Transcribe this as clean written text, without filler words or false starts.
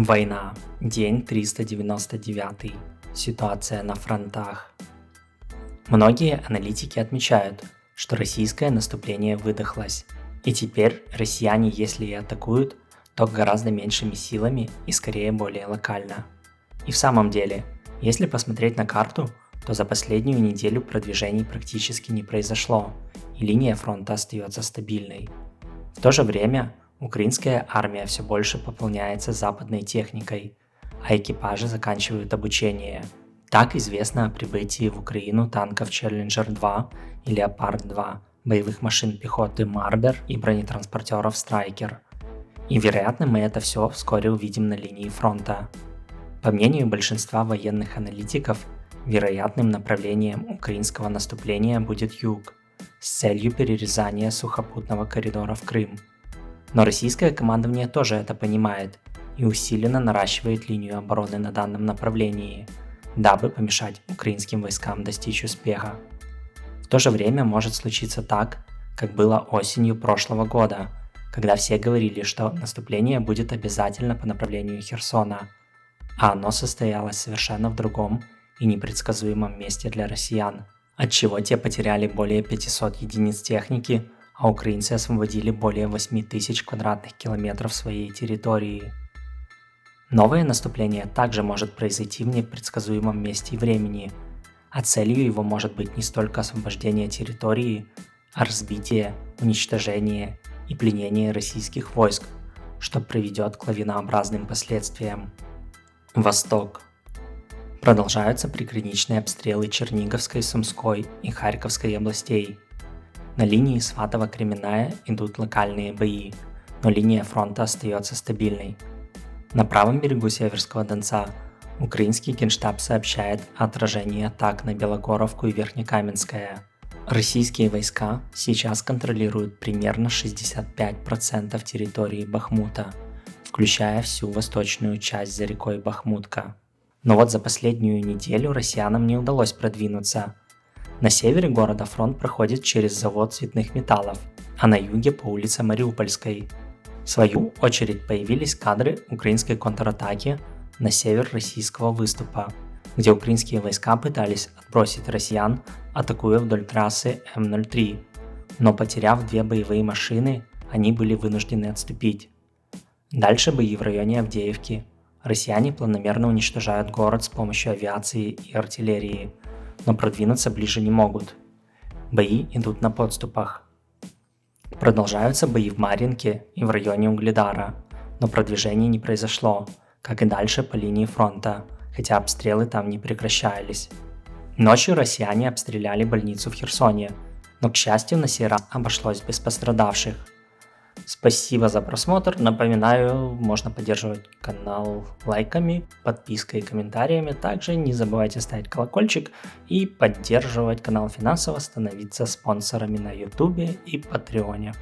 Война. День 399. Ситуация на фронтах. Многие аналитики отмечают, что российское наступление выдохлось, и теперь россияне, если и атакуют, то гораздо меньшими силами и скорее более локально. И в самом деле, если посмотреть на карту, то за последнюю неделю продвижений практически не произошло, и линия фронта остается стабильной. В то же время украинская армия все больше пополняется западной техникой, а экипажи заканчивают обучение. Так известно о прибытии в Украину танков Challenger-2 и Leopard-2, боевых машин пехоты Marder и бронетранспортеров Striker. И вероятно мы это все вскоре увидим на линии фронта. По мнению большинства военных аналитиков, вероятным направлением украинского наступления будет юг, с целью перерезания сухопутного коридора в Крым. Но российское командование тоже это понимает и усиленно наращивает линию обороны на данном направлении, дабы помешать украинским войскам достичь успеха. В то же время может случиться так, как было осенью прошлого года, когда все говорили, что наступление будет обязательно по направлению Херсона, а оно состоялось совершенно в другом и непредсказуемом месте для россиян, отчего те потеряли более 500 единиц техники, а украинцы освободили более 8000 квадратных километров своей территории. Новое наступление также может произойти в непредсказуемом месте и времени, а целью его может быть не столько освобождение территории, а разбитие, уничтожение и пленение российских войск, что приведет к лавинообразным последствиям. Восток. Продолжаются приграничные обстрелы Черниговской, Сумской и Харьковской областей. На линии Сватово-Кременная идут локальные бои, но линия фронта остается стабильной. На правом берегу Северского Донца украинский генштаб сообщает о отражении атак на Белогоровку и Верхнекаменское. Российские войска сейчас контролируют примерно 65% территории Бахмута, включая всю восточную часть за рекой Бахмутка. Но вот за последнюю неделю россиянам не удалось продвинуться. На севере города фронт проходит через завод цветных металлов, а на юге по улице Мариупольской. В свою очередь появились кадры украинской контратаки на север российского выступа, где украинские войска пытались отбросить россиян, атакуя вдоль трассы М-03, но потеряв 2 боевые машины, они были вынуждены отступить. Дальше бои в районе Авдеевки. Россияне планомерно уничтожают город с помощью авиации и артиллерии, но продвинуться ближе не могут. Бои идут на подступах. Продолжаются бои в Марьинке и в районе Угледара, но продвижения не произошло, как и дальше по линии фронта, хотя обстрелы там не прекращались. Ночью россияне обстреляли больницу в Херсоне, но, к счастью, на сей раз обошлось без пострадавших. Спасибо за просмотр. Напоминаю, можно поддерживать канал лайками, подпиской и комментариями. Также не забывайте ставить колокольчик и поддерживать канал финансово, становиться спонсорами на YouTube и Patreon.